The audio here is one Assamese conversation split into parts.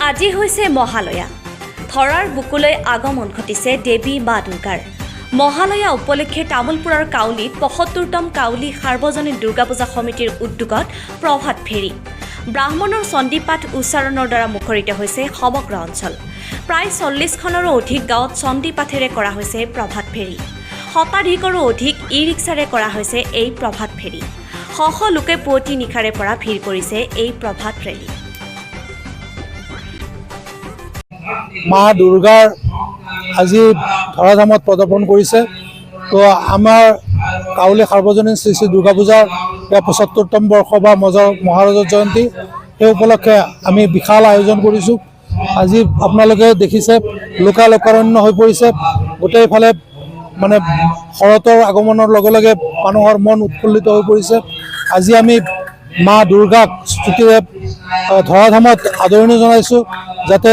আজি হৈছে মহালয়া। ধৰাৰ বুকুলৈ আগমন ঘটিছে দেৱী মা দুৰ্গাৰ। মহালয়া উপলক্ষে তামুলপুৰৰ কাউলীত ৭৫তম কাউলী সাৰ্বজনীন দুৰ্গা পূজা সমিতিৰ উদ্যোগত প্ৰভাত ফেৰী। ব্ৰাহ্মণৰ চণ্ডীপাঠ উচ্চাৰণৰ দ্বাৰা মুখৰিত হৈছে সমগ্ৰ অঞ্চল। প্ৰায় ৪০খনৰো অধিক গাঁৱত চণ্ডীপাঠেৰে কৰা হৈছে প্ৰভাত ফেৰী। শতাধিকৰো অধিক ই-ৰিক্সাৰে কৰা হৈছে এই প্ৰভাত ফেৰী। শ শ লোকে পুৱতি নিশাৰে পৰা ভিৰ কৰিছে এই প্ৰভাত ৰেলী। মা দুৰ্গাৰ আজি ধৰাধামত পদাৰ্পণ কৰিছে। তো আমাৰ কাউলী সাৰ্বজনীন শ্ৰী শ্ৰী দুৰ্গা পূজাৰ ৭৫তম বৰ্ষ বা মহাৰাজৰ জয়ন্তী, সেই উপলক্ষে আমি বিশাল আয়োজন কৰিছোঁ। আজি আপোনালোকে দেখিছে লোকাৰণ্য হৈ পৰিছে। গোটেইফালে মানে শৰতৰ আগমনৰ লগে লগে মানুহৰ মন উৎফুল্লিত হৈ পৰিছে। আজি আমি মা দুৰ্গাক স্তুতিৰে ধৰাধামত আদৰণি জনাইছোঁ, যাতে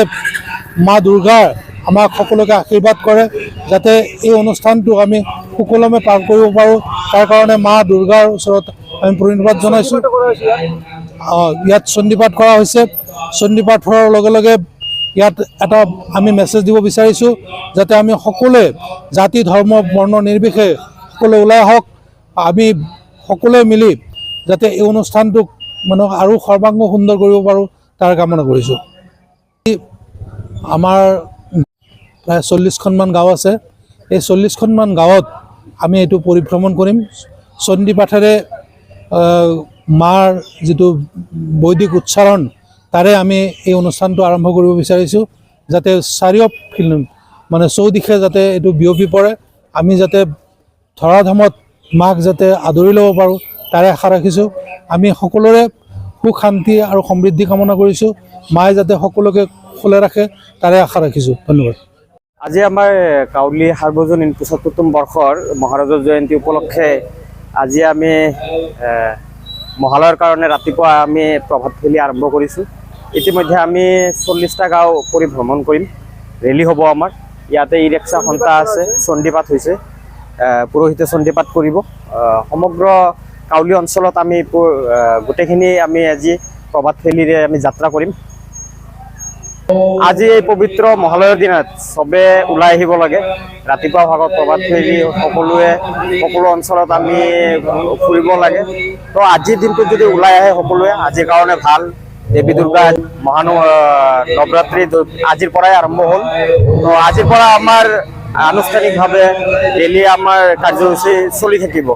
মা দুৰ্গাৰ আমাক সকলোকে আশীৰ্বাদ কৰে, যাতে এই অনুষ্ঠানটো আমি সুকলমে পাৰ কৰিব পাৰোঁ। তাৰ কাৰণে মা দুৰ্গাৰ ওচৰত আমি প্ৰণিপাত জনাইছোঁ। ইয়াত চণ্ডীপাঠ কৰা হৈছে। চণ্ডীপাঠ হোৱাৰ লগে লগে ইয়াত এটা আমি মেছেজ দিব বিচাৰিছোঁ, যাতে আমি সকলোৱে জাতি ধৰ্ম বৰ্ণ নিৰ্বিশেষে সকলোৱে ওলাই আহক। আমি সকলোৱে মিলি যাতে এই অনুষ্ঠানটোক মানে আৰু সৰ্বাংগ সুন্দৰ কৰিব পাৰোঁ, তাৰ কামনা কৰিছোঁ। আমাৰ প্ৰায় ৪০খনমান গাঁও আছে। এই ৪০খনমান গাঁৱত আমি এইটো পৰিভ্ৰমণ কৰিম। চণ্ডীপাঠেৰে মাৰ যিটো বৈদিক উচ্চাৰণ, তাৰে আমি এই অনুষ্ঠানটো আৰম্ভ কৰিব বিচাৰিছোঁ, যাতে মানে চৌদিশে যাতে এইটো বিয়পি পৰে। আমি যাতে ধৰাধামত মাক যাতে আদৰি ল'ব পাৰোঁ, তাৰে আশা ৰাখিছোঁ। আমি সকলোৰে সুখ শান্তি আৰু সমৃদ্ধি কামনা কৰিছোঁ। মায়ে যাতে সকলোকে কুশলে ৰাখে, তাৰে আশা ৰাখিছোঁ। ধন্যবাদ। আজি আমাৰ কাউলী সাৰ্বজনীন ৭৫তম বৰ্ষৰ মহাৰাজৰ জয়ন্তী উপলক্ষে আজি আমি মহালয়াৰ কাৰণে ৰাতিপুৱা আমি প্ৰভাত ফেৰী আৰম্ভ কৰিছোঁ। ইতিমধ্যে আমি ৪০টা গাঁও পৰিভ্ৰমণ কৰিম। ৰেলী হ'ব আমাৰ। ইয়াতে ই ৰিক্সা সন্থা আছে, চণ্ডীপাঠ হৈছে, পুৰোহিতে চণ্ডীপাঠ কৰিব। সমগ্ৰ কাউলী অঞ্চলত আমি গোটেইখিনি আমি আজি প্ৰভাত ফেৰীৰে আমি যাত্ৰা কৰিম। আজি এই পবিত্ৰ মহালয়ৰ দিনত চবে ওলাই আহিব লাগে। ৰাতিপুৱা ভাগত প্ৰভাত ফেৰী সকলো অঞ্চলত আমি ফুৰিব লাগে। তো আজিৰ দিনটোত যদি ওলাই আহে সকলোৱে, আজিৰ কাৰণে ভাল। দেৱী দুৰ্গা নৱৰাত্ৰি আজিৰ পৰাই আৰম্ভ হ'ল। তো আজিৰ পৰা আমাৰ আনুষ্ঠানিকভাৱে ডেইলি আমাৰ কাৰ্যসূচী চলি থাকিব।